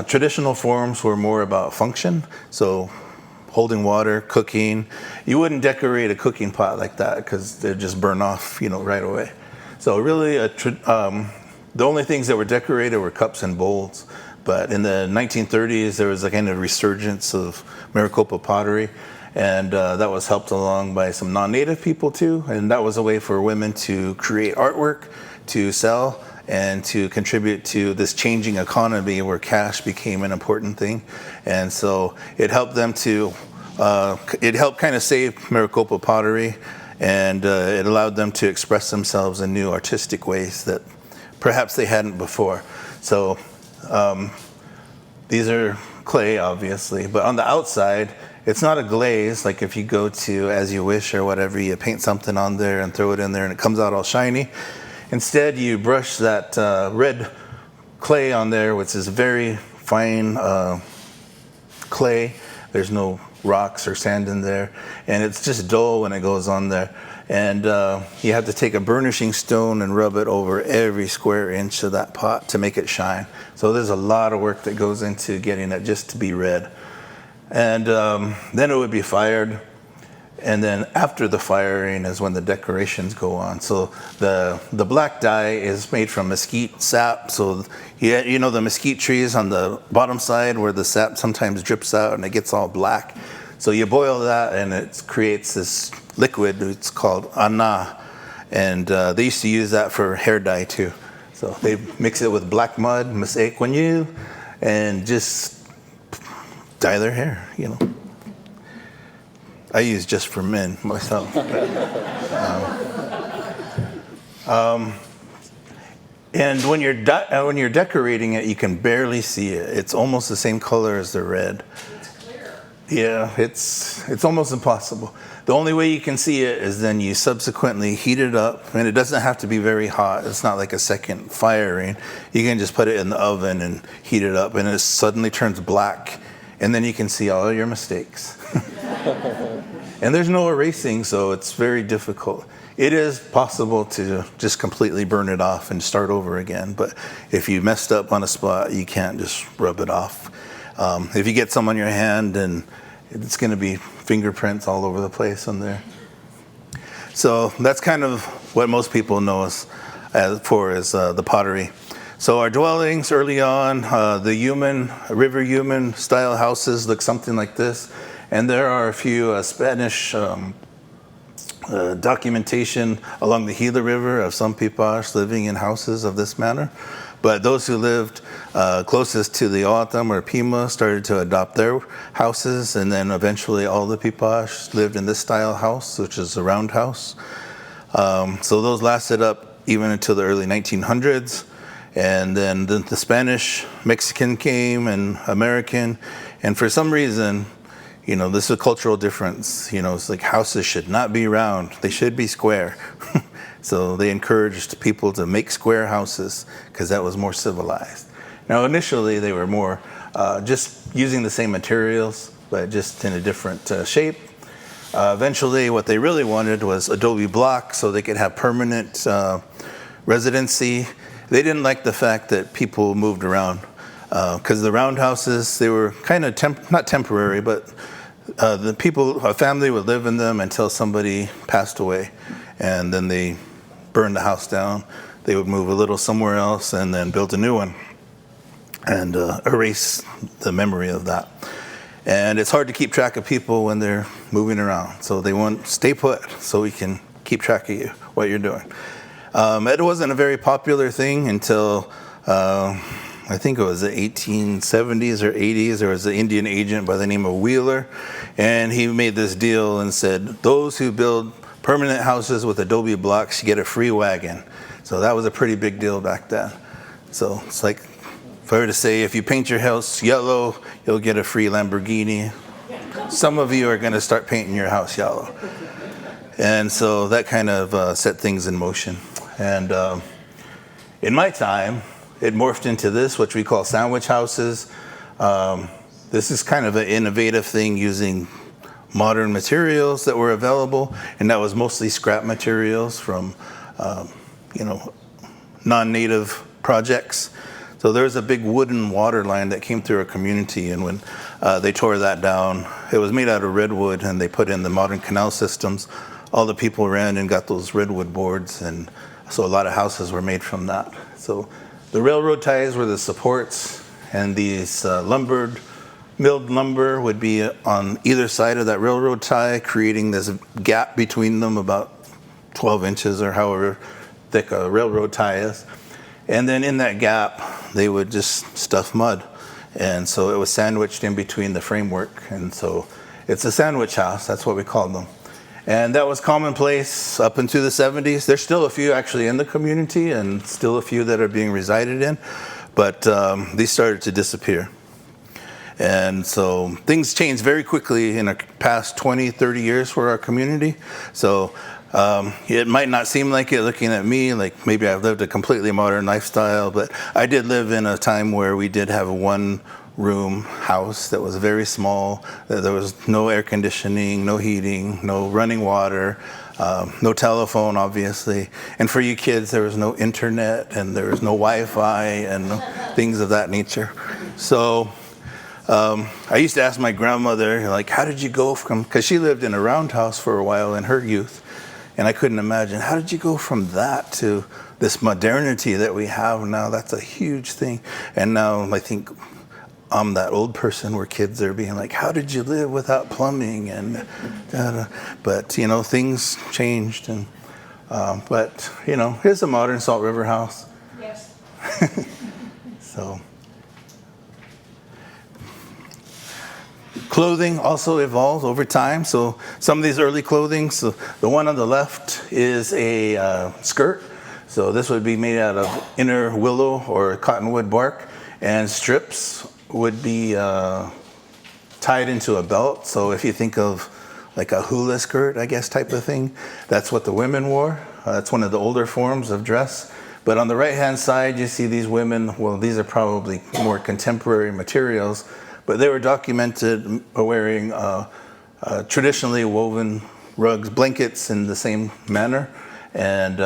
Traditional forms were more about function, so holding water, cooking. You wouldn't decorate a cooking pot like that because they'd just burn off, right away. So really, the only things that were decorated were cups and bowls. But in the 1930s, there was a kind of resurgence of Maricopa pottery, and that was helped along by some non-native people too. And that was a way for women to create artwork, to sell, and to contribute to this changing economy where cash became an important thing. And so it helped them to, it helped kind of save Maricopa pottery, and it allowed them to express themselves in new artistic ways that perhaps they hadn't before. So these are clay, obviously, but on the outside, it's not a glaze, like if you go to As You Wish or whatever, you paint something on there and throw it in there and it comes out all shiny. Instead, you brush that red clay on there, which is very fine clay. There's no rocks or sand in there, and it's just dull when it goes on there. And you have to take a burnishing stone and rub it over every square inch of that pot to make it shine. So there's a lot of work that goes into getting it just to be red. And then it would be fired. And then after the firing is when the decorations go on. So the black dye is made from mesquite sap. So the mesquite trees on the bottom side where the sap sometimes drips out and it gets all black. So you boil that and it creates this liquid. It's called ana. And they used to use that for hair dye too. So they mix it with black mud, masekwenyu, and just dye their hair, I use just for men myself. And when you're decorating it, you can barely see it. It's almost the same color as the red. It's clear. Yeah, it's almost impossible. The only way you can see it is then you subsequently heat it up, and it doesn't have to be very hot. It's not like a second firing. You can just put it in the oven and heat it up, and it suddenly turns black, and then you can see all your mistakes. And there's no erasing, so it's very difficult. It is possible to just completely burn it off and start over again, but if you messed up on a spot, you can't just rub it off. If you get some on your hand, and it's going to be fingerprints all over the place on there. So that's kind of what most people know us for is the pottery. So our dwellings early on, the river human style houses look something like this. And there are a few Spanish documentation along the Gila River of some Piipaash living in houses of this manner. But those who lived closest to the O'atam or Pima started to adopt their houses, and then eventually all the Piipaash lived in this style house, which is a round house. So those lasted up even until the early 1900s. And then the Spanish, Mexican came, and American. And for some reason, this is a cultural difference. It's like houses should not be round. They should be square. So they encouraged people to make square houses because that was more civilized. Now, initially, they were more just using the same materials, but just in a different shape. Eventually, what they really wanted was adobe block so they could have permanent residency. They didn't like the fact that people moved around because the roundhouses, they were kind of not temporary, but a family would live in them until somebody passed away, and then they burned the house down. They would move a little somewhere else and then build a new one and erase the memory of that. And it's hard to keep track of people when they're moving around. So they want stay put so we can keep track of you, what you're doing. It wasn't a very popular thing until I think it was the 1870s or 80s. There was an Indian agent by the name of Wheeler, and he made this deal and said, those who build permanent houses with adobe blocks get a free wagon. So that was a pretty big deal back then. So it's like, if I were to say, if you paint your house yellow, you'll get a free Lamborghini. Some of you are going to start painting your house yellow. And so that kind of set things in motion. And in my time, it morphed into this, which we call sandwich houses. This is kind of an innovative thing using modern materials that were available, and that was mostly scrap materials from non-native projects. So there was a big wooden water line that came through our community, and when they tore that down, it was made out of redwood, and they put in the modern canal systems. All the people ran and got those redwood boards, and so a lot of houses were made from that. So the railroad ties were the supports, and these milled lumber would be on either side of that railroad tie, creating this gap between them about 12 inches or however thick a railroad tie is. And then in that gap, they would just stuff mud. And so it was sandwiched in between the framework. And so it's a sandwich house, that's what we called them. And that was commonplace up into the 70s. There's still a few actually in the community and still a few that are being resided in, but these started to disappear. And so things changed very quickly in the past 20, 30 years for our community. So it might not seem like it looking at me, like maybe I've lived a completely modern lifestyle, but I did live in a time where we did have a one-room house that was very small. There was no air conditioning, no heating, no running water, no telephone, obviously. And for you kids, there was no internet, and there was no Wi-Fi, and things of that nature. So I used to ask my grandmother, like, how did you go from, because she lived in a roundhouse for a while in her youth, and I couldn't imagine, how did you go from that to this modernity that we have now? That's a huge thing. And now I think I'm that old person where kids are being like, how did you live without plumbing? And but things changed. And but here's a modern Salt River house. Yes. So clothing also evolved over time. So some of these early clothing, so the one on the left is a skirt. So this would be made out of inner willow or cottonwood bark, and strips would be tied into a belt. So if you think of like a hula skirt, I guess, type of thing, that's what the women wore. That's one of the older forms of dress. But on the right-hand side, you see these women, well, these are probably more contemporary materials, but they were documented wearing traditionally woven rugs, blankets in the same manner. And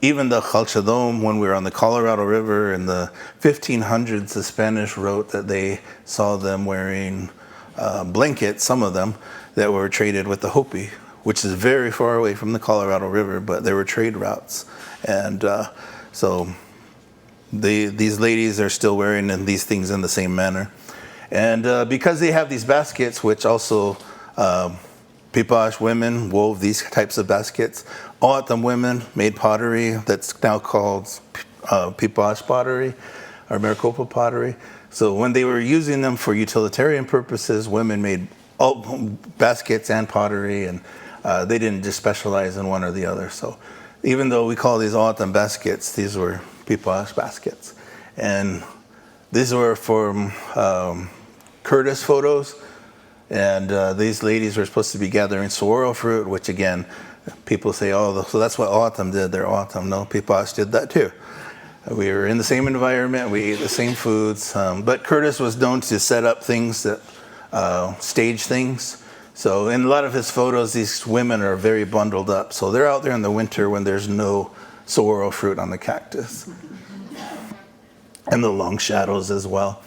even the Xalychidom, when we were on the Colorado River in the 1500s, the Spanish wrote that they saw them wearing blankets, some of them, that were traded with the Hopi, which is very far away from the Colorado River, but there were trade routes. And so these ladies are still wearing these things in the same manner. And because they have these baskets, which also Piipaash women wove these types of baskets. O'odham women made pottery that's now called Piipaash pottery or Maricopa pottery. So when they were using them for utilitarian purposes, women made baskets and pottery, and they didn't just specialize in one or the other. So even though we call these O'odham baskets, these were Piipaash baskets. And these were from Curtis photos. And these ladies were supposed to be gathering sorrel fruit, which again, people say, oh, so that's what autumn did. They're autumn. No, Piipaash did that too. We were in the same environment. We ate the same foods. But Curtis was known to set up things that stage things. So in a lot of his photos, these women are very bundled up. So they're out there in the winter when there's no sorrel fruit on the cactus. And the long shadows as well.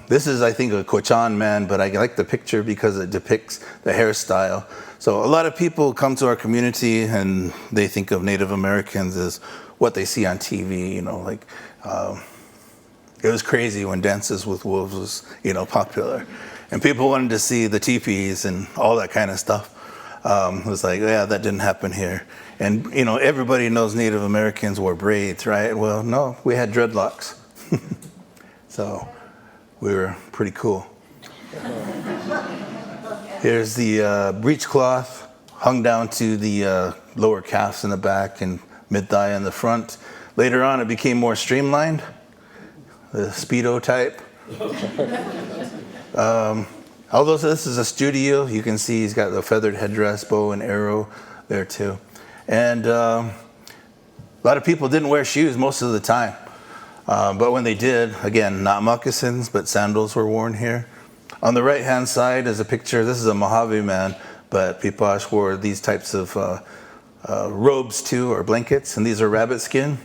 This is, I think, a Cochin man, but I like the picture because it depicts the hairstyle. So a lot of people come to our community and they think of Native Americans as what they see on TV, you know, like it was crazy when Dances with Wolves was, you know, popular. And people wanted to see the teepees and all that kind of stuff. It was like, yeah, that didn't happen here. And, you know, everybody knows Native Americans wore braids, right? Well, no, we had dreadlocks. So we were pretty cool. Here's the breechcloth hung down to the lower calves in the back and mid-thigh in the front. Later on, it became more streamlined, the Speedo type. Although this is a studio, you can see he's got the feathered headdress, bow and arrow there too. And a lot of people didn't wear shoes most of the time. But when they did, again, not moccasins, but sandals were worn here. On the right-hand side is a picture. This is a Mojave man, but Piipaash wore these types of robes too, or blankets, and these are rabbit skin.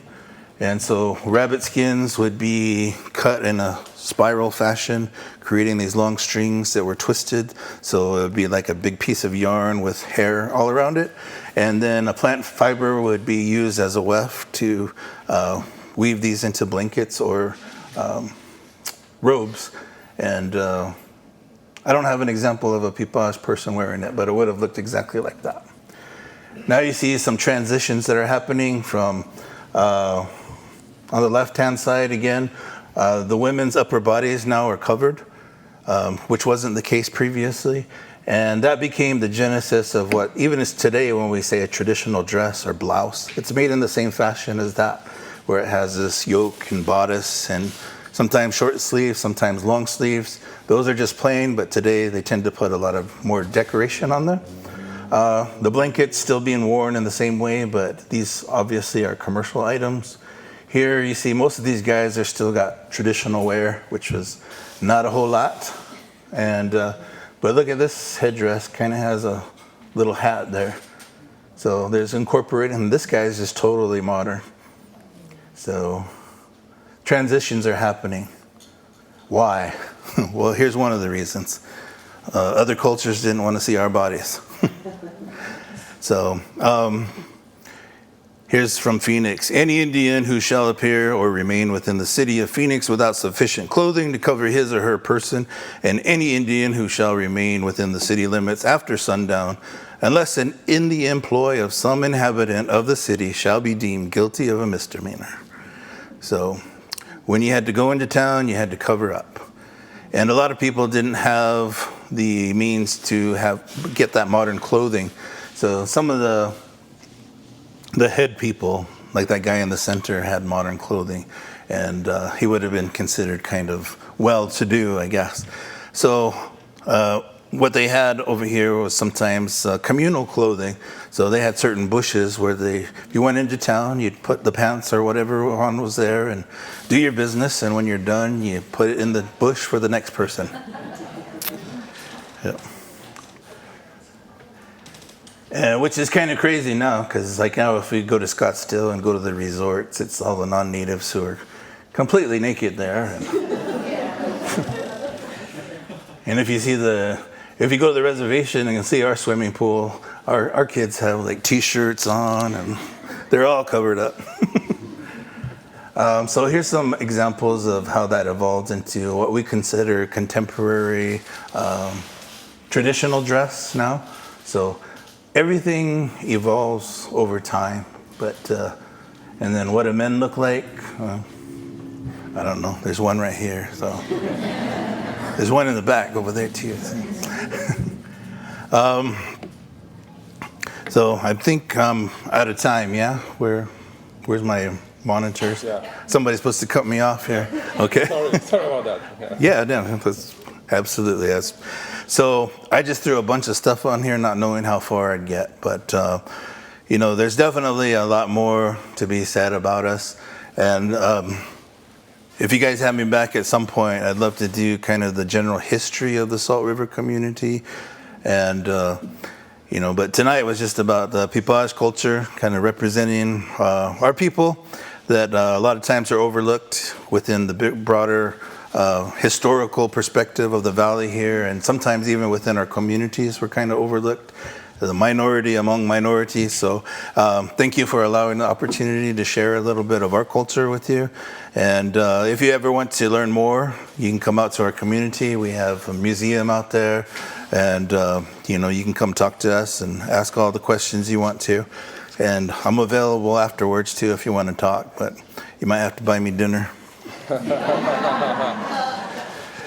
And so rabbit skins would be cut in a spiral fashion, creating these long strings that were twisted. So it would be like a big piece of yarn with hair all around it. And then a plant fiber would be used as a weft to weave these into blankets or robes. And I don't have an example of a Piipaash person wearing it, but it would have looked exactly like that. Now you see some transitions that are happening from, on the left-hand side again, the women's upper bodies now are covered, which wasn't the case previously. And that became the genesis of what, even as today when we say a traditional dress or blouse, it's made in the same fashion as that, where it has this yoke and bodice and sometimes short sleeves, sometimes long sleeves. Those are just plain, but today they tend to put a lot of more decoration on them. The blanket's still being worn in the same way, but these obviously are commercial items. Here you see most of these guys are still got traditional wear, which was not a whole lot. And but look at this headdress, kind of has a little hat there. So there's incorporated, and this guy's just totally modern. So transitions are happening. Why? Well, here's one of the reasons. Other cultures didn't want to see our bodies. So here's from Phoenix. Any Indian who shall appear or remain within the city of Phoenix without sufficient clothing to cover his or her person, and any Indian who shall remain within the city limits after sundown, unless in the employ of some inhabitant of the city, shall be deemed guilty of a misdemeanor. So when you had to go into town, you had to cover up. And a lot of people didn't have the means to get that modern clothing. So some of the head people, like that guy in the center, had modern clothing, and he would have been considered kind of well-to-do, I guess. So what they had over here was sometimes communal clothing. So they had certain bushes where if you went into town, you'd put the pants or whatever on was there and do your business, and when you're done, you put it in the bush for the next person. Yeah. Which is kind of crazy now, because like now if we go to Scottsdale and go to the resorts, it's all the non-natives who are completely naked there. And if you go to the reservation and you see our swimming pool, our kids have like t-shirts on and they're all covered up. So here's some examples of how that evolved into what we consider contemporary traditional dress now. So everything evolves over time, but and then what do men look like? I don't know. There's one right here. So there's one in the back over there too. So I think I'm out of time. Yeah, where's my monitors? Yeah. Somebody's supposed to cut me off here. Okay. Sorry about that. Yeah, no, Absolutely. So I just threw a bunch of stuff on here, not knowing how far I'd get. But, there's definitely a lot more to be said about us. And if you guys have me back at some point, I'd love to do kind of the general history of the Salt River community. And, but tonight was just about the Piipaash culture, kind of representing our people that a lot of times are overlooked within the big, broader historical perspective of the valley here, and sometimes even within our communities we're kind of overlooked as a minority among minorities. So thank you for allowing the opportunity to share a little bit of our culture with you. And if you ever want to learn more, you can come out to our community. We have a museum out there, and you can come talk to us and ask all the questions you want to. And I'm available afterwards too if you want to talk, but you might have to buy me dinner.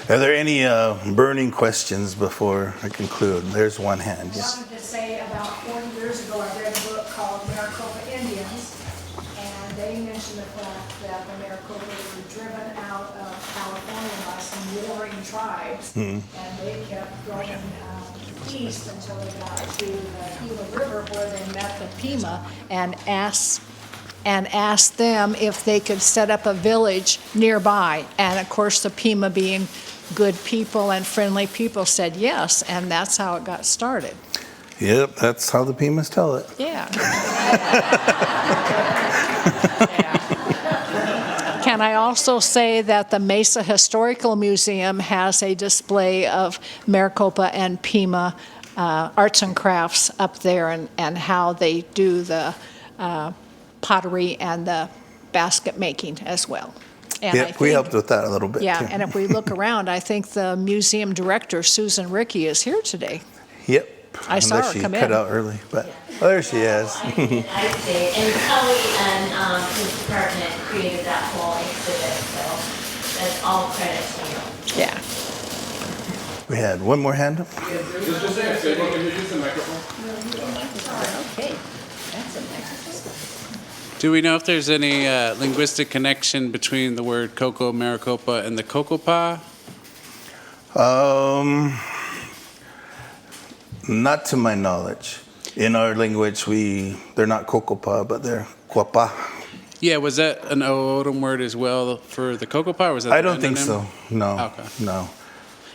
Are there any burning questions before I conclude? There's one hand. Yes. I wanted to say about 40 years ago I read a book called Maricopa Indians, and they mentioned the fact that the Maricopa were driven out of California by some warring tribes, and they kept going east until they got to the Gila River, where they met the Pima and asked them if they could set up a village nearby. And of course the Pima, being good people and friendly people, said yes, and that's how it got started. Yep, that's how the Pimas tell it. Yeah. Can I also say that the Mesa Historical Museum has a display of Maricopa and Pima arts and crafts up there, and how they do the pottery and the basket making as well. And Yep, we helped with that a little bit yeah, too. and if we look around, I think the museum director, Susan Rickey, is here today. Yep. I saw her she come cut in. out early, but there she is. I see. And Kelly and his department created that whole exhibit, so that's all credit to you. Yeah. We had one more hand up. Okay, that's a microphone. Do we know if there's any linguistic connection between the word Coco Maricopa and the Cocopa? Not to my knowledge. In our language, they're not Cocopa, but they're Quapa. Yeah, was that an O'odham word as well for the Cocopa? Or was that I the don't think endonym? so. No. Okay. No.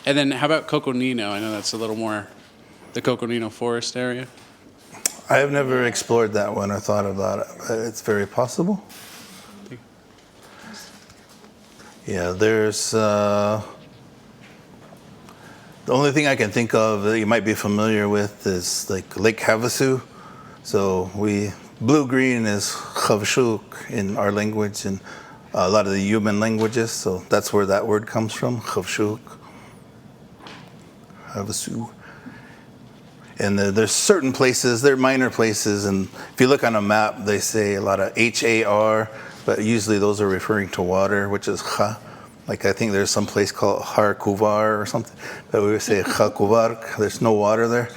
And then how about Coconino? I know that's a little more the Coconino forest area. I have never explored that one or thought about it, but it's very possible. Yeah, there's the only thing I can think of that you might be familiar with is like Lake Havasu. So blue-green is Chavshuk in our language and a lot of the human languages. So that's where that word comes from, Chavshuk, Havasu. And there's certain places, they're minor places, and if you look on a map, they say a lot of H-A-R, but usually those are referring to water, which is Cha. Like I think there's some place called Har Kuvar or something, but we would say Cha Kuvar. There's no water there.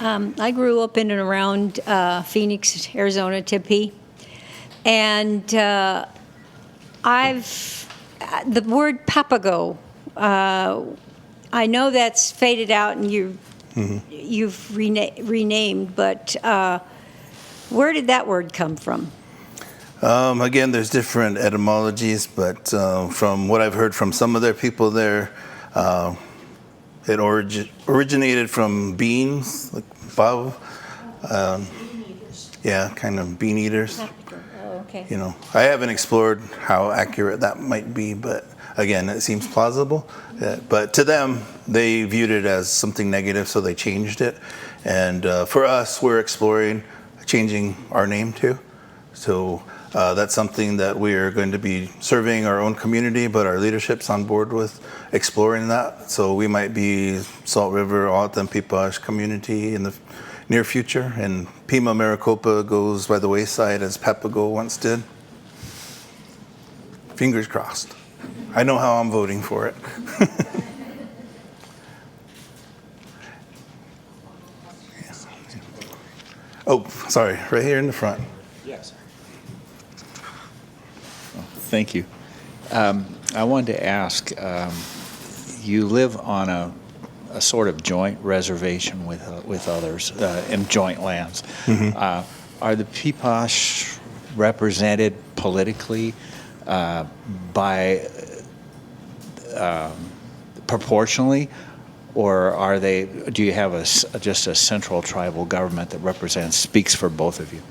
I grew up in and around Phoenix, Arizona, Tempe, and the word Papago, I know that's faded out and you've renamed, but where did that word come from? Again, there's different etymologies, but from what I've heard from some of their people there, it originated from beans, like bav. Yeah, kind of bean eaters. Oh, okay. I haven't explored how accurate that might be, but again, it seems plausible. But to them, they viewed it as something negative, so they changed it. And for us, we're exploring changing our name too. So that's something that we are going to be surveying our own community, but our leadership's on board with exploring that. So we might be Salt River, Xalychidom Piipaash community in the near future. And Pima-Maricopa goes by the wayside as Papago once did. Fingers crossed. I know how I'm voting for it. Oh, sorry, right here in the front. Yes. Thank you. I wanted to ask, you live on a sort of joint reservation with others in joint lands. Are the Piipaash represented politically by proportionally, or are they? Do you have just a central tribal government that speaks for both of you?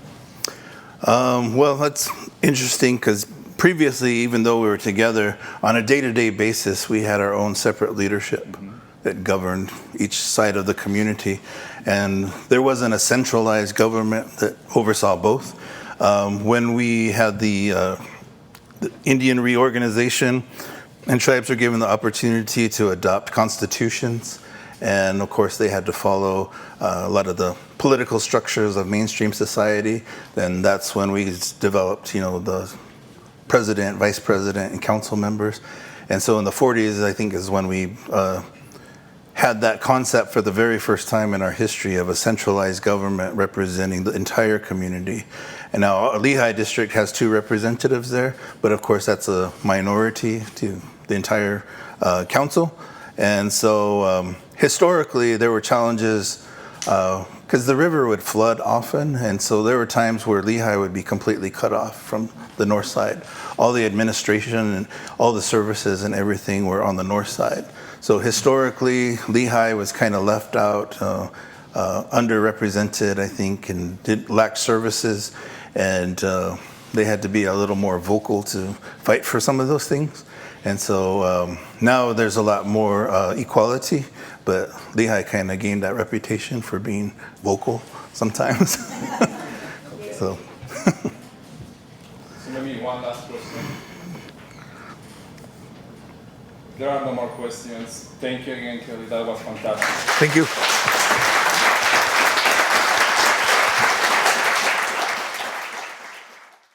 Well, that's interesting because previously, even though we were together, on a day-to-day basis, we had our own separate leadership that governed each side of the community. And there wasn't a centralized government that oversaw both. When we had the Indian reorganization, and tribes were given the opportunity to adopt constitutions, and of course they had to follow a lot of the political structures of mainstream society, then that's when we developed, the president, vice president, and council members. And so in the 40s, I think, is when we had that concept for the very first time in our history of a centralized government representing the entire community. And now our Lehi District has 2 representatives there, but of course that's a minority to the entire council. And so historically there were challenges because the river would flood often, and so there were times where Lehi would be completely cut off from the north side. All the administration and all the services and everything were on the north side. So historically, Lehi was kind of left out, underrepresented, I think, and lacked services, and they had to be a little more vocal to fight for some of those things. And so now there's a lot more equality, but Lehi kind of gained that reputation for being vocal sometimes. So. So maybe one last question. There are no more questions. Thank you again, Kelly. That was fantastic. Thank you.